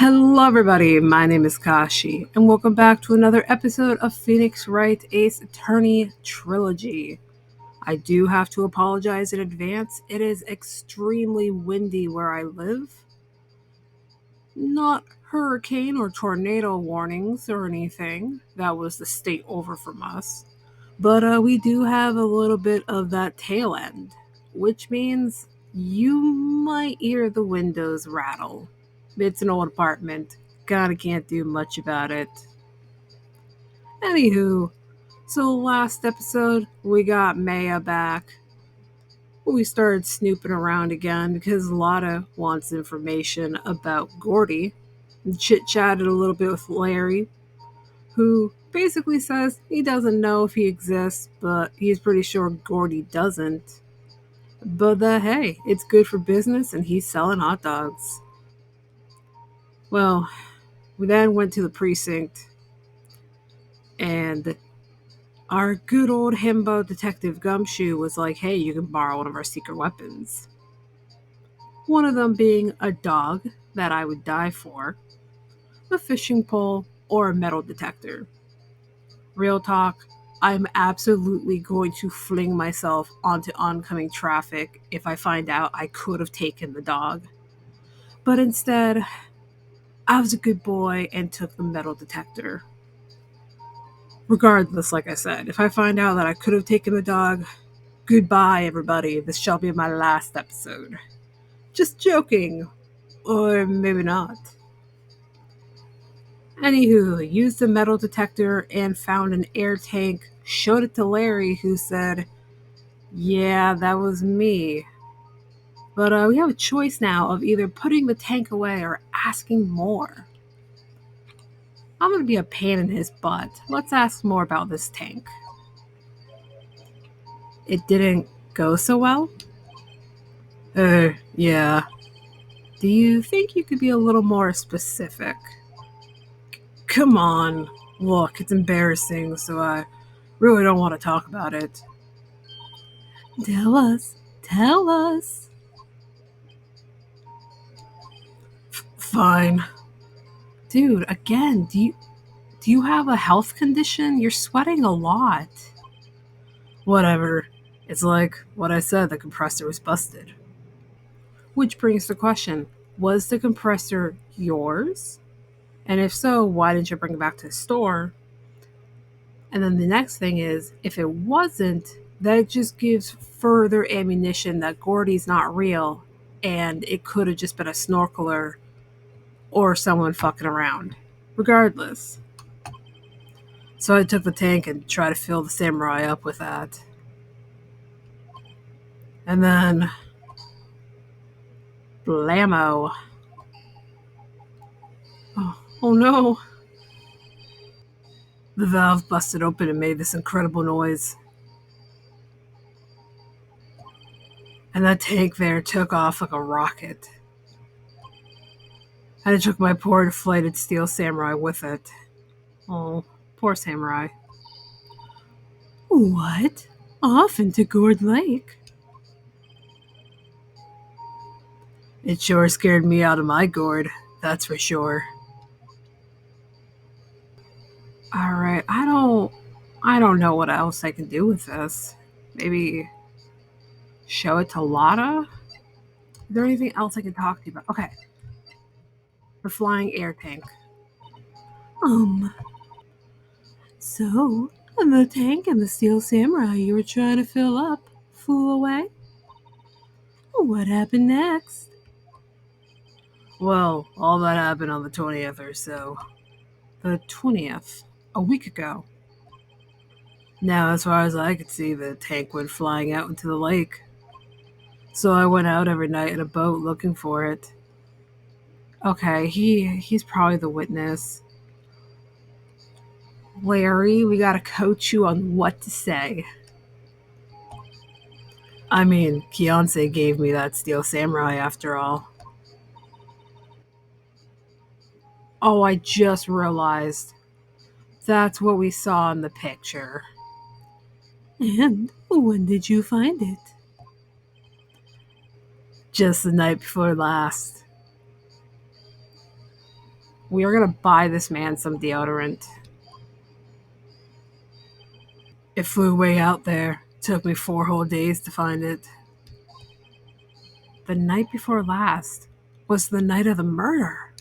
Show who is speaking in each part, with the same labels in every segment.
Speaker 1: Hello, everybody. My name is Kashi, and welcome back to another episode of Phoenix Wright Ace Attorney Trilogy. I do have to apologize in advance. It is extremely windy where I live. Not hurricane or tornado warnings or anything. That was the state over from us. But we do have a little bit of that tail end, which means you might hear the windows rattle. It's an old apartment. Kinda can't do much about it. Anywho, so last episode we got Maya back. We started snooping around again because Lotta wants information about Gordy. Chit chatted a little bit with Larry, who basically says he doesn't know if he exists, but he's pretty sure Gordy doesn't. But hey, it's good for business and he's selling hot dogs. Well, we then went to the precinct and our good old himbo detective Gumshoe was like, hey, you can borrow one of our secret weapons. One of them being a dog that I would die for, a fishing pole, or a metal detector. Real talk, I'm absolutely going to fling myself onto oncoming traffic if I find out I could have taken the dog. But instead, I was a good boy and took the metal detector. Regardless, like I said, if I find out that I could have taken the dog, goodbye, everybody. This shall be my last episode. Just joking. Or maybe not. Anywho, used the metal detector and found an air tank, showed it to Larry, who said, yeah, that was me. But we have a choice now of either putting the tank away or asking more. I'm going to be a pain in his butt. Let's ask more about this tank. It didn't go so well? Yeah. Do you think you could be a little more specific? Come on. Look, it's embarrassing, so I really don't want to talk about it. Tell us. Tell us. Fine. Dude, again, do you have a health condition? You're sweating a lot. Whatever. It's like what I said, the compressor was busted. Which brings the question, was the compressor yours? And if so, why didn't you bring it back to the store? And then the next thing is, if it wasn't, that just gives further ammunition that Gordy's not real and it could have just been a snorkeler or someone fucking around. Regardless. So I took the tank and tried to fill the samurai up with that. And then blammo. Oh no. The valve busted open and made this incredible noise. And that tank there took off like a rocket. And it took my poor deflated steel samurai with it. Oh, poor samurai. What? Off into Gourd Lake? It sure scared me out of my gourd, that's for sure. Alright, I don't know what else I can do with this. Maybe show it to Lotta? Is there anything else I can talk to you about? Okay. The flying air tank. So, the tank and the steel samurai you were trying to fill up flew away? What happened next? Well, all that happened on the 20th or so. The 20th? A week ago. Now, as far as I could see, the tank went flying out into the lake. So I went out every night in a boat looking for it. Okay, he's probably the witness. Larry, we gotta coach you on what to say. I mean, Keonse gave me that steel samurai after all. Oh, I just realized. That's what we saw in the picture. And when did you find it? Just the night before last. We are gonna buy this man some deodorant. It flew way out there. Took me 4 whole days to find it. The night before last was the night of the murder.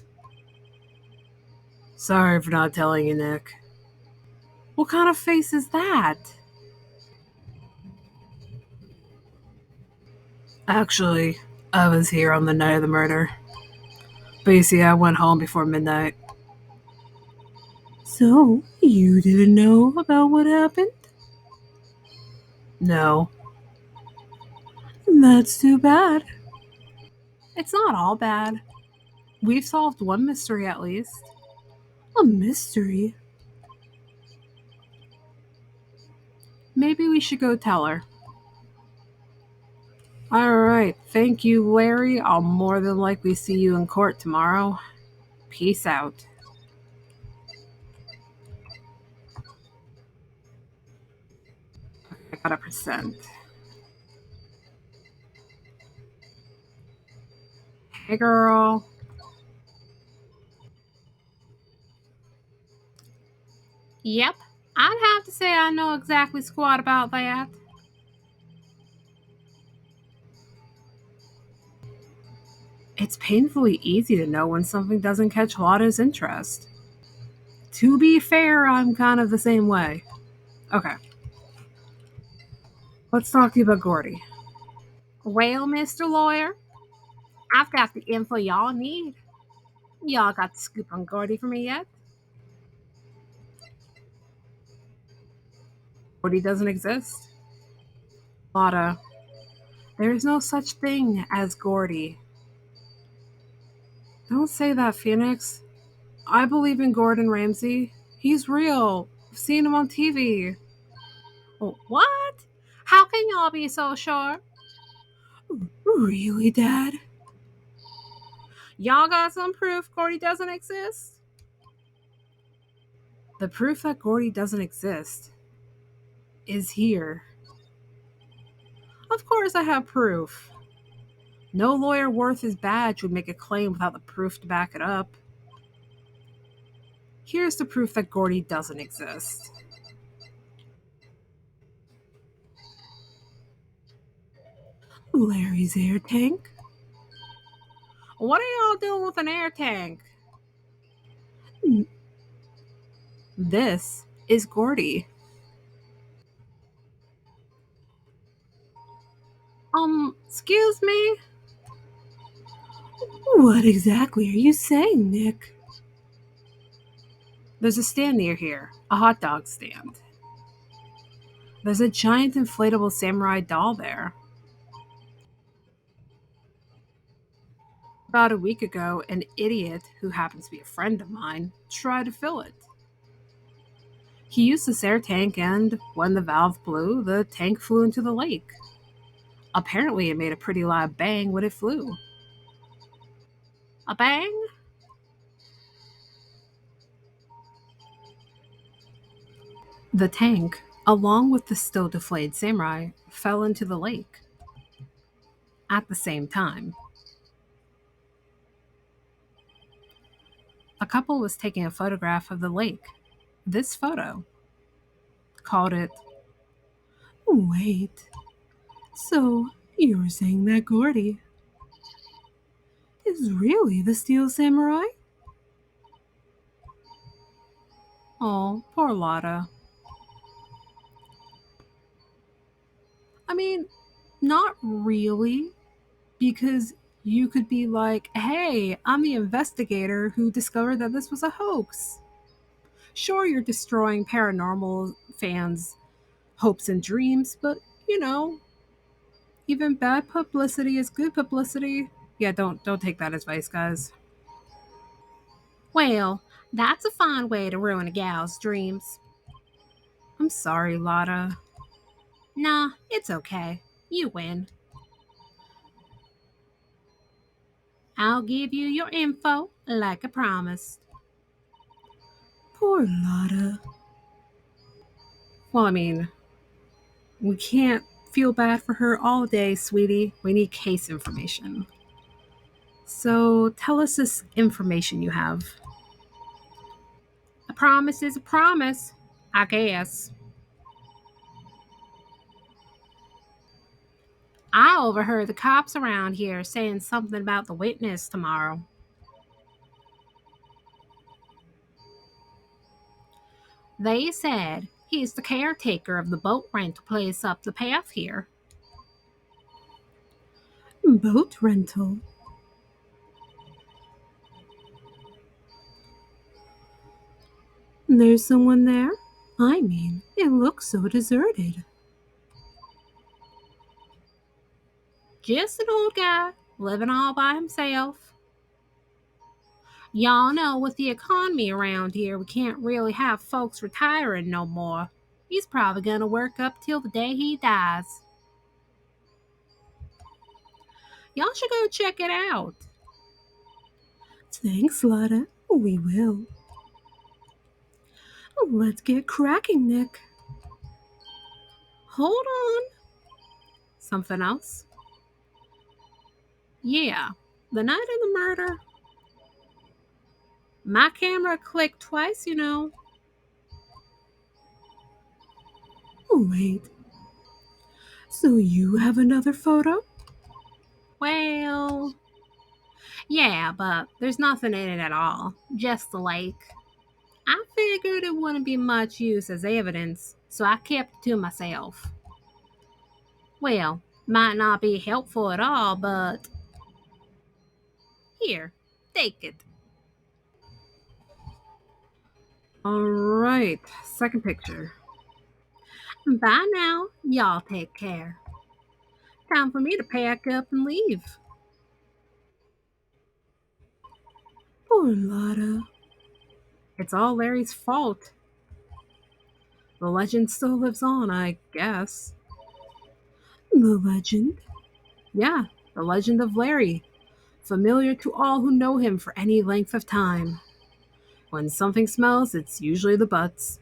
Speaker 1: Sorry for not telling you, Nick. What kind of face is that? Actually, I was here on the night of the murder. But you see, I went home before midnight. So, you didn't know about what happened? No. That's too bad. It's not all bad. We've solved one mystery at least. A mystery? Maybe we should go tell her. Alright, thank you, Larry. I'll more than likely see you in court tomorrow. Peace out. I got a percent. Hey, girl. Yep, I'd have to say I know exactly squat about that. It's painfully easy to know when something doesn't catch Lotta's interest. To be fair, I'm kind of the same way. Okay, let's talk to you about Gordy. Well, Mr. Lawyer, I've got the info y'all need. Y'all got the scoop on Gordy for me yet? Gordy doesn't exist. Lotta, there is no such thing as Gordy. Don't say that, Phoenix. I believe in Gordon Ramsay. He's real. I've seen him on TV. Oh, what? How can y'all be so sure? Really, Dad? Y'all got some proof Gordy doesn't exist? The proof that Gordy doesn't exist is here. Of course, I have proof. No lawyer worth his badge would make a claim without the proof to back it up. Here's the proof that Gordy doesn't exist. Larry's air tank? What are y'all doing with an air tank? This is Gordy. Excuse me? What exactly are you saying, Nick? There's a stand near here, a hot dog stand. There's a giant inflatable samurai doll there. About a week ago, an idiot, who happens to be a friend of mine, tried to fill it. He used this air tank, and when the valve blew, the tank flew into the lake. Apparently, it made a pretty loud bang when it flew. A bang? The tank, along with the still deflated samurai, fell into the lake. At the same time, a couple was taking a photograph of the lake. This photo called it. Wait, so you're saying that Gordy is really the Steel Samurai? Oh, poor Lotta. I mean, not really, because you could be like, hey, I'm the investigator who discovered that this was a hoax. Sure, you're destroying paranormal fans' hopes and dreams, but you know, even bad publicity is good publicity. Yeah, don't take that advice, guys. Well, that's a fine way to ruin a gal's dreams. I'm sorry, Lotta. Nah, it's okay. You win. I'll give you your info like I promised. Poor Lotta. Well, I mean, we can't feel bad for her all day, sweetie. We need case information. So tell us this information you have. promise is a promise, I guess. I overheard the cops around here saying something about the witness tomorrow. They said he's the caretaker of the boat rental place up the path here. Boat rental? There's someone there? I mean, it looks so deserted. Just an old guy, living all by himself. Y'all know with the economy around here, we can't really have folks retiring no more. He's probably gonna work up till the day he dies. Y'all should go check it out. Thanks, Lotta. We will. Let's get cracking, Nick. Hold on. Something else? Yeah, the night of the murder. My camera clicked twice, you know. Oh, wait. So you have another photo? Well, yeah, but there's nothing in it at all. Just the lake. I figured it wouldn't be much use as evidence, so I kept it to myself. Well, might not be helpful at all, but here, take it. Alright, second picture. Bye now. Y'all take care. Time for me to pack up and leave. Poor Lotta. It's all Larry's fault. The legend still lives on, I guess. The legend? Yeah, the legend of Larry. Familiar to all who know him for any length of time. When something smells, it's usually the butts.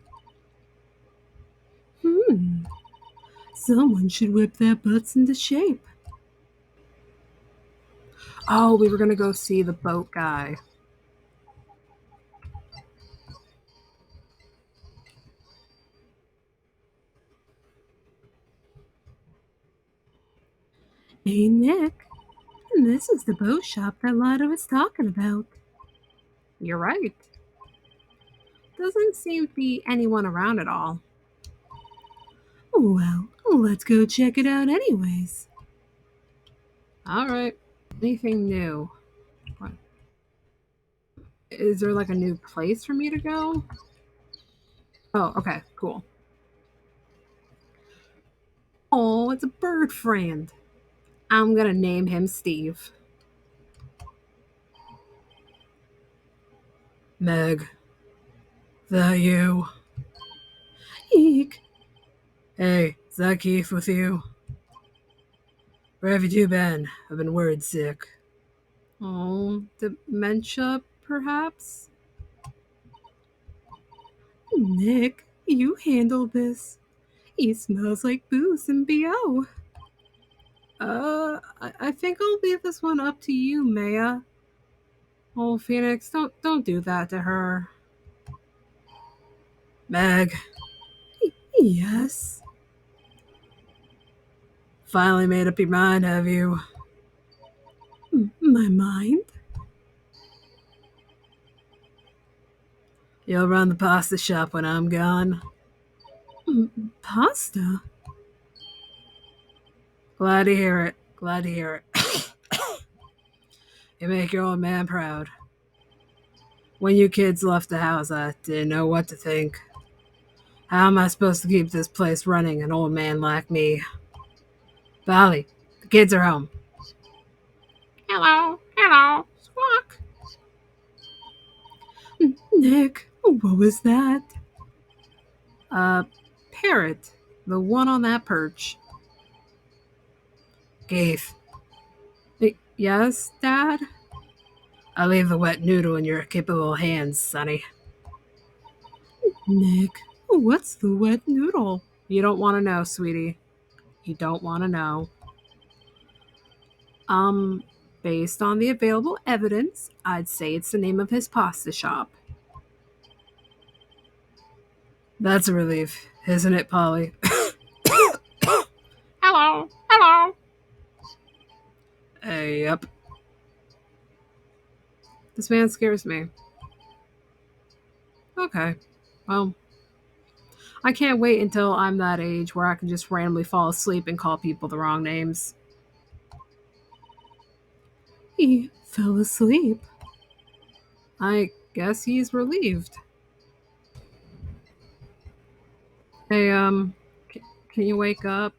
Speaker 1: Someone should whip their butts into shape. Oh, we were gonna go see the boat guy. Hey, Nick. This is the boat shop that Lotta was talking about. You're right. Doesn't seem to be anyone around at all. Well, let's go check it out anyways. Alright. Anything new? What? Is there like a new place for me to go? Oh, okay, cool. Oh, it's a bird friend. I'm gonna name him Steve. Meg. That you? Eek. Hey, is that Keith with you? Where have you been? I've been worried sick. Oh, dementia, perhaps? Nick, you handle this. He smells like booze and B.O. I think I'll leave this one up to you, Maya. Oh, Phoenix, don't do that to her. Meg. Yes. Finally made up your mind, have you? My mind? You'll run the pasta shop when I'm gone. Pasta? Glad to hear it. Glad to hear it. You make your old man proud. When you kids left the house, I didn't know what to think. How am I supposed to keep this place running, an old man like me? Bally, the kids are home. Hello, Squawk. Nick, what was that? Parrot, the one on that perch. Keith. Yes, Dad? I leave the wet noodle in your capable hands, Sonny. Nick, what's the wet noodle? You don't want to know, sweetie. You don't want to know. Based on the available evidence, I'd say it's the name of his pasta shop. That's a relief, isn't it, Polly? Hello, hello. Yep. This man scares me. Okay. Well, I can't wait until I'm that age where I can just randomly fall asleep and call people the wrong names. He fell asleep. I guess he's relieved. Hey, can you wake up?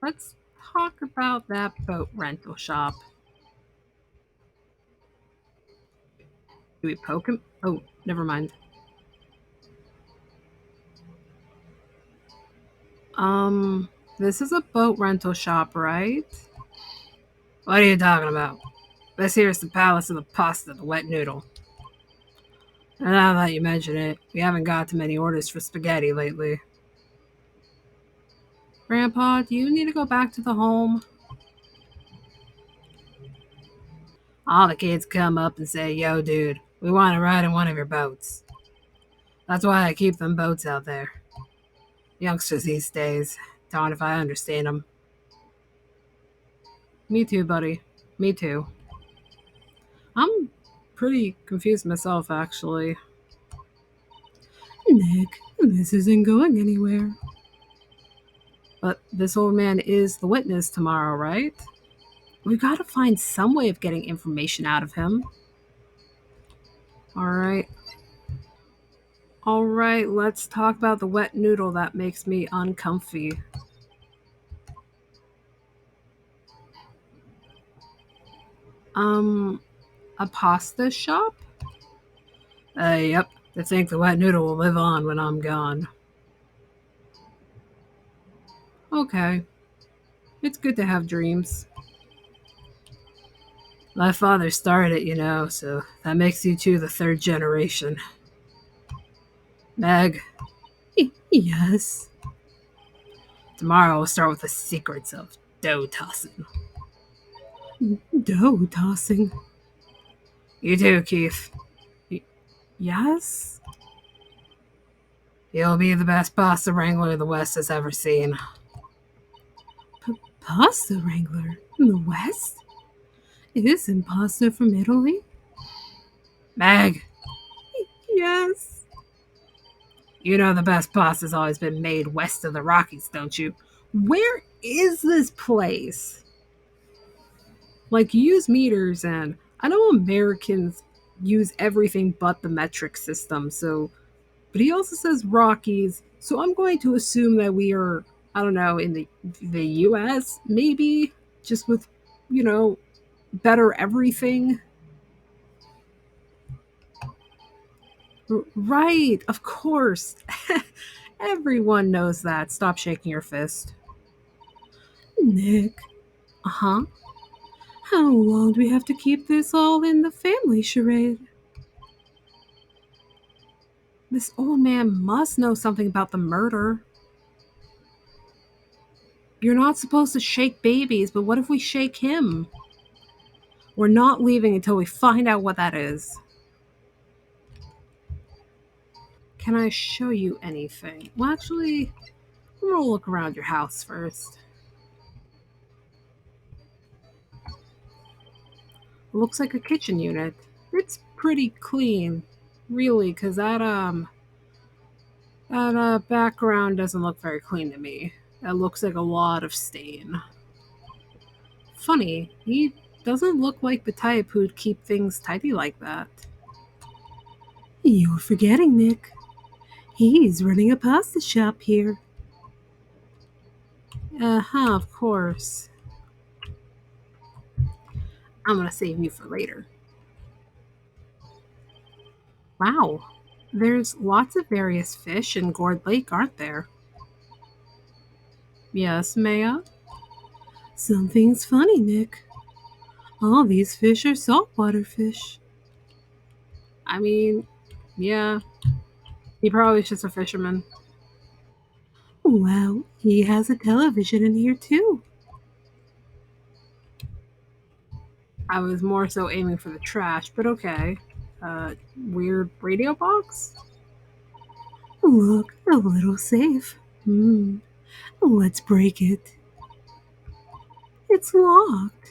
Speaker 1: Let's talk about that boat rental shop. Do we poke him? Oh, never mind. Um, this is a boat rental shop, right? What are you talking about? This here's the Palace of the Pasta, the wet noodle. And now that you mention it, we haven't got too many orders for spaghetti lately. Grandpa, do you need to go back to the home? All the kids come up and say, "Yo, dude, we want to ride in one of your boats." That's why I keep them boats out there. Youngsters these days, darn if I understand them. Me too, buddy. Me too. I'm pretty confused myself, actually. Nick, this isn't going anywhere. But this old man is the witness tomorrow, right? We've got to find some way of getting information out of him. All right. All right, let's talk about the wet noodle that makes me uncomfy. Um, a pasta shop? Yep. I think the wet noodle will live on when I'm gone. Okay. It's good to have dreams. My father started it, so that makes you two the third generation. Meg, yes. Tomorrow we'll start with the secrets of dough tossing. Dough tossing? You too, Keith. Yes? You'll be the best pasta wrangler the West has ever seen. Pasta wrangler? In the West? Isn't pasta from Italy? Meg, yes. You know the best pasta's always been made west of the Rockies, don't you? Where is this place? Like, you use meters, and I know Americans use everything but the metric system, so. But he also says Rockies, so I'm going to assume that we are, I don't know, in the US, maybe? Just with, you know, better everything? Right, of course. Everyone knows that. Stop shaking your fist. Nick. Uh huh. How long do we have to keep this all in the family charade? This old man must know something about the murder. You're not supposed to shake babies, but what if we shake him? We're not leaving until we find out what that is. Can I show you anything? Well, actually, I'm gonna look around your house first. Looks like a kitchen unit. It's pretty clean, really, because that background doesn't look very clean to me. That looks like a lot of stain. Funny, he doesn't look like the type who'd keep things tidy like that. You're forgetting, Nick. He's running a pasta shop here. Uh-huh, of course. I'm gonna save you for later. Wow, there's lots of various fish in Gourd Lake, aren't there? Yes, Maya? Something's funny, Nick. All these fish are saltwater fish. I mean, yeah, he probably is just a fisherman. Wow, he has a television in here too. I was more so aiming for the trash, but okay. Weird radio box? Look, a little safe. Let's break it. It's locked.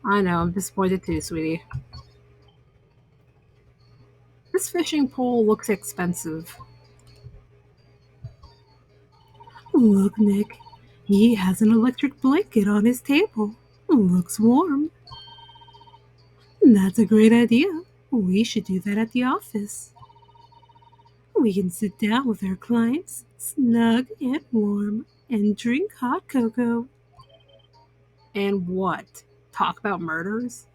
Speaker 1: I know, I'm disappointed too, sweetie. This fishing pole looks expensive. Look, Nick. He has an electric blanket on his table. Looks warm. That's a great idea. We should do that at the office. We can sit down with our clients, snug and warm, and drink hot cocoa. And what? Talk about murders?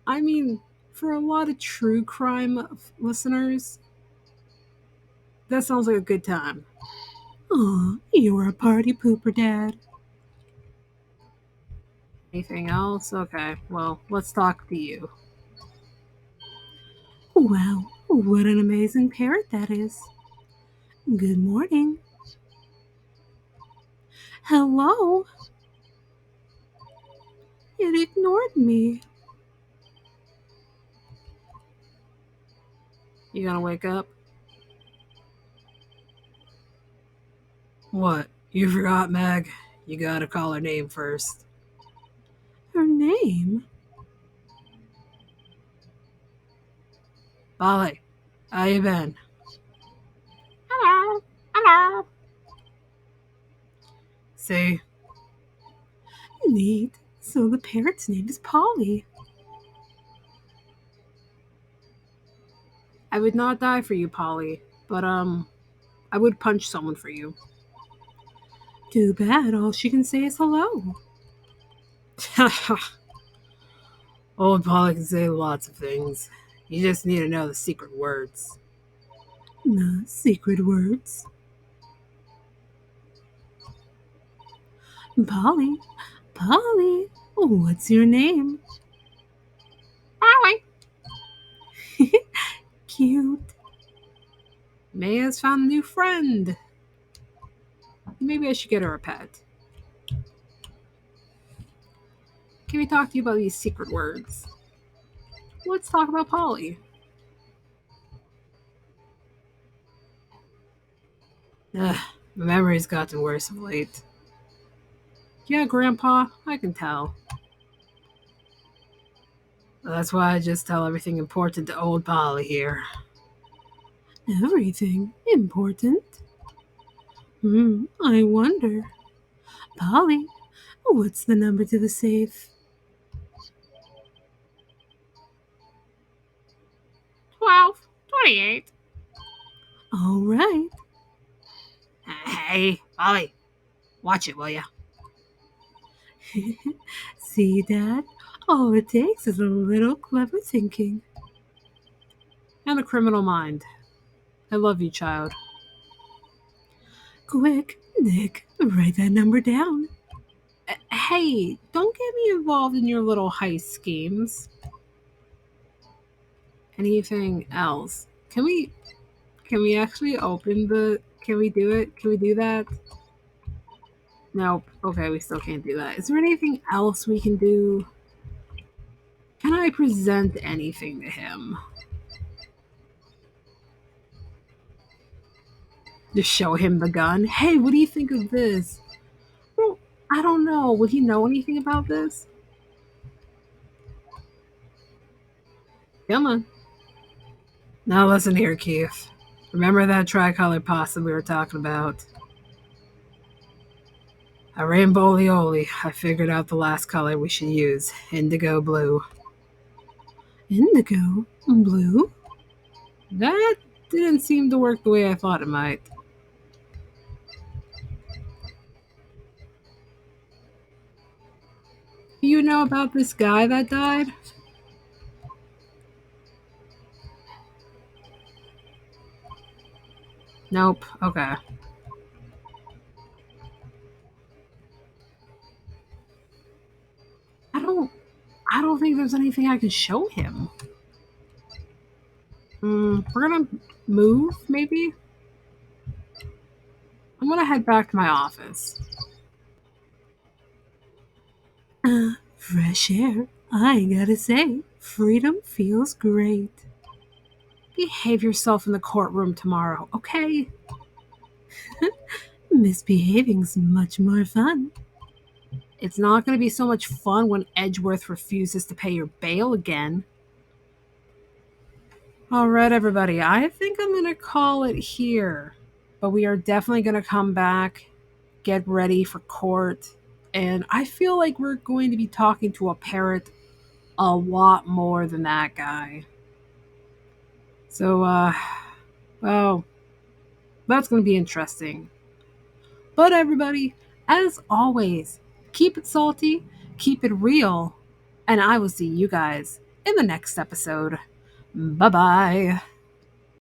Speaker 1: I mean, for a lot of true crime listeners, that sounds like a good time. Aw, you're a party pooper, Dad. Anything else? Okay, well, let's talk to you. Wow, what an amazing parrot that is. Good morning. Hello? It ignored me. You gonna wake up? What? You forgot, Meg? You gotta call her name first. Her name? Polly, how you been? Hello. Hello. See? Neat. So the parrot's name is Polly. I would not die for you, Polly, but I would punch someone for you. Too bad. All she can say is hello. Old Polly can say lots of things. You just need to know the secret words. The secret words? Polly, Polly, what's your name? Polly. Cute. Maya's found a new friend. Maybe I should get her a pet. Can we talk to you about these secret words? Let's talk about Polly. Ugh, my memory's gotten worse of late. Yeah, Grandpa, I can tell. That's why I just tell everything important to old Polly here. Everything important? I wonder. Polly, what's the number to the safe? 1228. All right. Hey, Polly, watch it, will ya? See, Dad? All it takes is a little clever thinking. And a criminal mind. I love you, child. Quick, Nick, write that number down. Hey, don't get me involved in your little heist schemes. Anything else? Can we actually open the can we do it? Can we do that? Nope. Okay, we still can't do that. Is there anything else we can do? Can I present anything to him? Just show him the gun? Hey, what do you think of this? Well, I don't know. Would he know anything about this? Come on. Now listen here, Keith. Remember that tricolor pasta we were talking about? A rainbow aioli. I figured out the last color we should use. Indigo blue. Indigo blue? That didn't seem to work the way I thought it might. You know about this guy that died? Nope. Okay. I don't I don't think there's anything I can show him. We're gonna move, maybe? I'm gonna head back to my office. Fresh air. I gotta say, freedom feels great. Behave yourself in the courtroom tomorrow, okay? Misbehaving's much more fun. It's not going to be so much fun when Edgeworth refuses to pay your bail again. All right, everybody, I think I'm going to call it here. But we are definitely going to come back, get ready for court. And I feel like we're going to be talking to a parrot a lot more than that guy. So, well, that's going to be interesting. But everybody, as always, keep it salty, keep it real, and I will see you guys in the next episode. Bye bye.